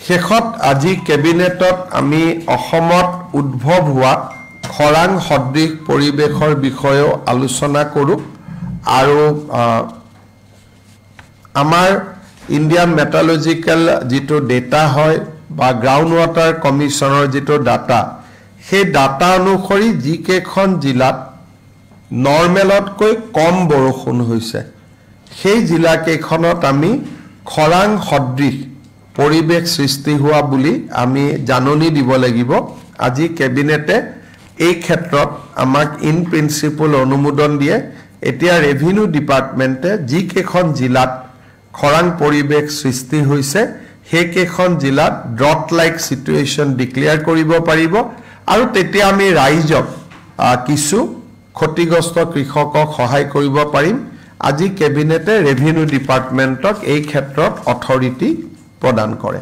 শেষত আজি কেবিনেটত আমি অসমত উদ্ভৱ হোৱা খৰাং সদৃশ পৰিৱেশৰ বিষয়েও আলোচনা কৰোঁ আৰু আমাৰ ইণ্ডিয়ান মেটালজিক্যাল যেটো ডেটা হয় বা গ্ৰাউণ্ড ৱাটাৰ কমিশনৰ যেটো ডাটা সেই ডাটা অনুসৰি যিকেইখন জিলাত নৰ্মেলতকৈ কম বৰষুণ হৈছে সেই জিলা কেইখনত আমি খৰাং সদৃশ পৰিৱেশ সৃষ্টি হোৱা বুলি আমি জাননী দিব লাগিব আজি কেবিনেটে এই ক্ষেত্ৰত আমাক ইন প্ৰিন্সিপল অনুমোদন দিয়ে এতিয়া ৰেভিনিউ ডিপাৰ্টমেন্টে যিকেইখন জিলাত খৰাং পৰিৱেশ সৃষ্টি হৈছে সেইকেইখন জিলাত ড্ৰট লাইক সিচুৱেশন ডিক্লেয়াৰ কৰিব পাৰিব আৰু তেতিয়া আমি ৰাইজক কিছু ক্ষতিগ্ৰস্ত কৃষকক সহায় কৰিব পাৰিম আজি কেবিনেটে ৰেভিনিউ ডিপাৰ্টমেন্টক এই ক্ষেত্ৰত অথৰিটি প্ৰদান কৰে